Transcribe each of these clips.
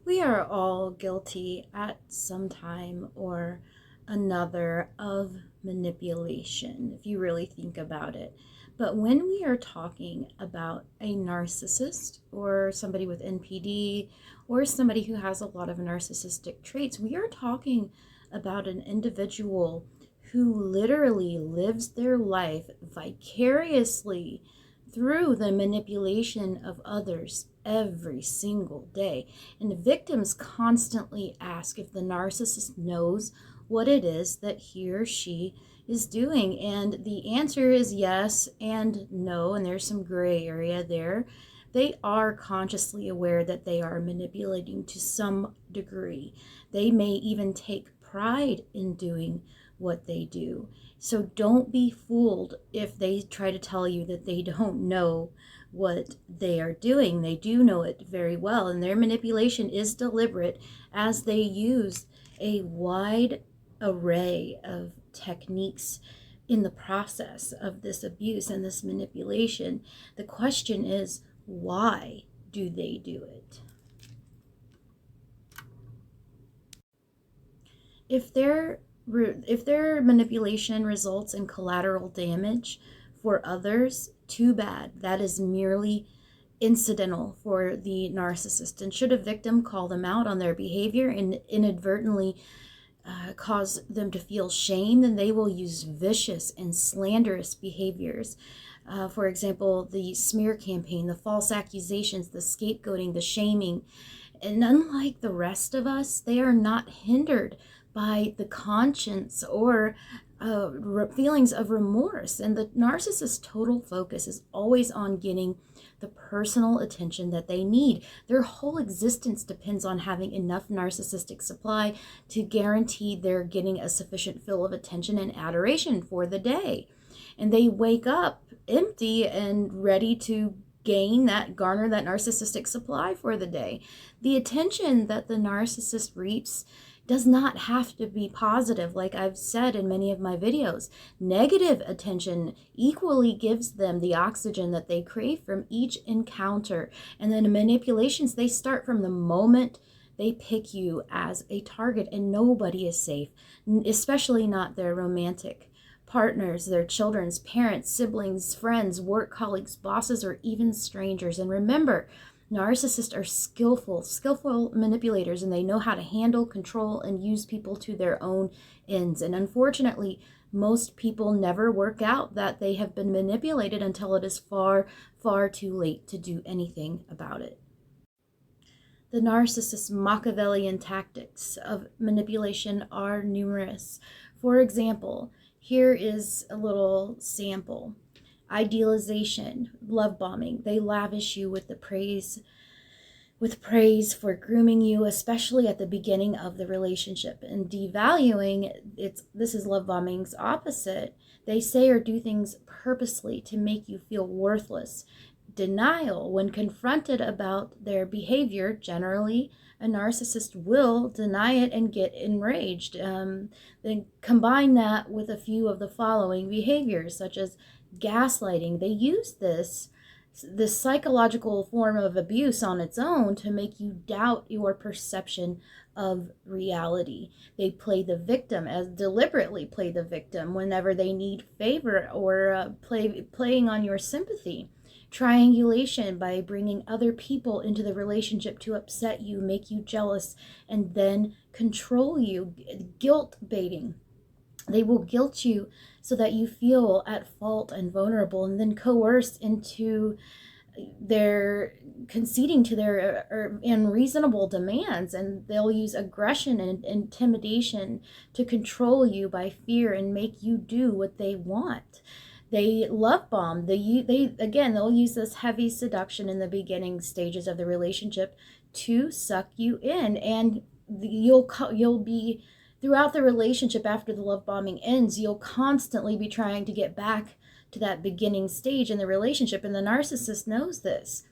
We are all guilty at some time or another of manipulation, if you really think about it. But when we are talking about a narcissist or somebody with NPD or somebody who has a lot of narcissistic traits, we are talking about an individual who literally lives their life vicariously through the manipulation of others every single day. And the victims constantly ask if the narcissist knows what it is that he or she is doing. And the answer is yes and no, and there's some gray area there. They are consciously aware that they are manipulating to some degree. They may even take pride in doing what they do. So don't be fooled if they try to tell you that they don't know what they are doing. They do know it very well, and their manipulation is deliberate as they use a wide array of techniques in the process of this abuse and this manipulation. The question is, why do they do it? If their manipulation results in collateral damage for others, too bad. That is merely incidental for the narcissist. And should a victim call them out on their behavior and inadvertently cause them to feel shame, then they will use vicious and slanderous behaviors. For example, the smear campaign, the false accusations, the scapegoating, the shaming. And unlike the rest of us, they are not hindered by the conscience or feelings of remorse. And the narcissist's total focus is always on getting the personal attention that they need. Their whole existence depends on having enough narcissistic supply to guarantee they're getting a sufficient fill of attention and adoration for the day. And they wake up empty and ready to garner that narcissistic supply for the day. The attention that the narcissist reaps does not have to be positive, like I've said in many of my videos. Negative attention equally gives them the oxygen that they crave from each encounter. And then the manipulations, they start from the moment they pick you as a target, and nobody is safe, especially not their romantic partners, their children's parents, siblings, friends, work colleagues, bosses, or even strangers. And remember, narcissists are skillful manipulators, and they know how to handle, control, and use people to their own ends. And unfortunately, most people never work out that they have been manipulated until it is far, far too late to do anything about it. The narcissist's Machiavellian tactics of manipulation are numerous. For example, here is a little sample. Idealization, love bombing. They lavish you with praise for grooming you, especially at the beginning of the relationship. And devaluing, this is love bombing's opposite. They say or do things purposely to make you feel worthless. Denial, when confronted about their behavior, generally a narcissist will deny it and get enraged. Then combine that with a few of the following behaviors, such as gaslighting. They use this psychological form of abuse on its own to make you doubt your perception of reality. They deliberately play the victim whenever they need favor or playing on your sympathy. Triangulation, by bringing other people into the relationship to upset you, make you jealous, and then control you. Guilt baiting. They will guilt you so that you feel at fault and vulnerable, and then coerce into their conceding to their unreasonable demands. And they'll use aggression and intimidation to control you by fear and make you do what they want. They love bomb. They'll use this heavy seduction in the beginning stages of the relationship to suck you in, and you'll be throughout the relationship. After the love bombing ends, you'll constantly be trying to get back to that beginning stage in the relationship, and the narcissist knows this.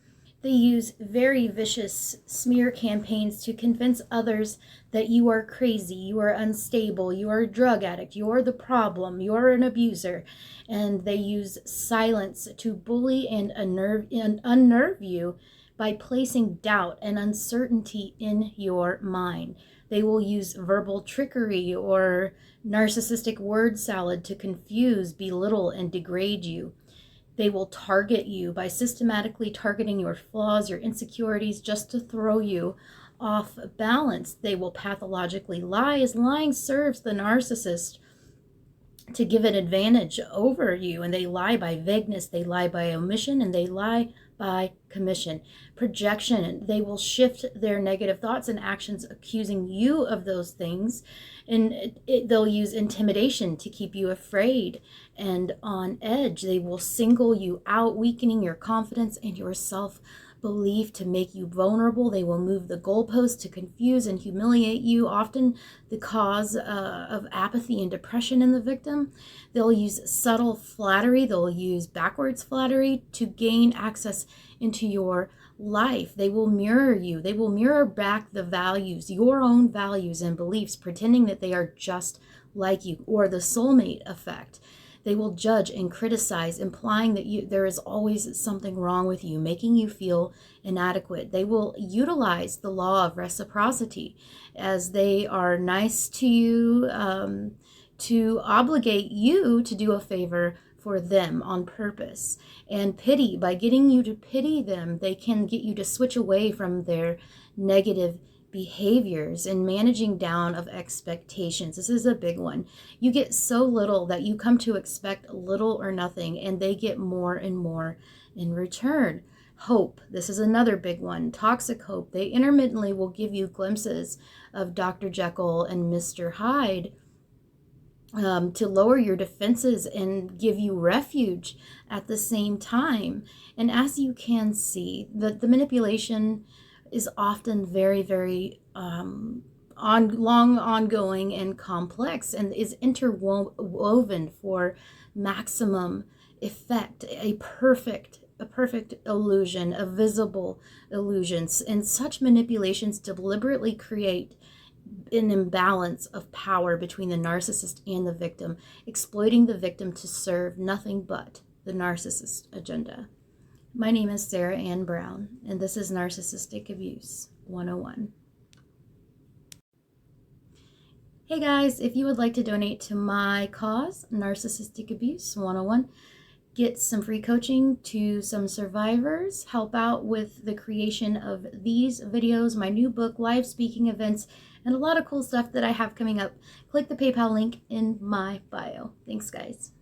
They use very vicious smear campaigns to convince others that you are crazy, you are unstable, you are a drug addict, you're the problem, you're an abuser. And they use silence to bully and unnerve you by placing doubt and uncertainty in your mind. They will use verbal trickery or narcissistic word salad to confuse, belittle, and degrade you. They will target you by systematically targeting your flaws, your insecurities, just to throw you off balance. They will pathologically lie, as lying serves the narcissist to give an advantage over you. And they lie by vagueness, they lie by omission, and they lie by commission. Projection, they will shift their negative thoughts and actions accusing you of those things, and they'll use intimidation to keep you afraid and on edge. They will single you out, weakening your confidence and your self-belief to make you vulnerable. They will move the goalposts to confuse and humiliate you, often the cause of apathy and depression in the victim. They'll use subtle flattery, they'll use backwards flattery to gain access into your life. They will mirror you. They will mirror back the values, your own values and beliefs, pretending that they are just like you, or the soulmate effect. They will judge and criticize, implying that there is always something wrong with you, making you feel inadequate. They will utilize the law of reciprocity, as they are nice to you, to obligate you to do a favor for them on purpose. And pity, by getting you to pity them, they can get you to switch away from their negative behaviors and managing down of expectations. This is a big one. You get so little that you come to expect little or nothing, and they get more and more in return. Hope, this is another big one. Toxic hope. They intermittently will give you glimpses of Dr. Jekyll and Mr. Hyde, to lower your defenses and give you refuge at the same time. And as you can see, the manipulation is often very, very ongoing and complex, and is interwoven for maximum effect, a perfect illusion, a visible illusions. And such manipulations deliberately create an imbalance of power between the narcissist and the victim, exploiting the victim to serve nothing but the narcissist agenda. My name is Sara Ann Brown, and this is Narcissistic Abuse 101. Hey guys, if you would like to donate to my cause, Narcissistic Abuse 101, get some free coaching to some survivors, help out with the creation of these videos, my new book, live speaking events, and a lot of cool stuff that I have coming up, click the PayPal link in my bio. Thanks, guys.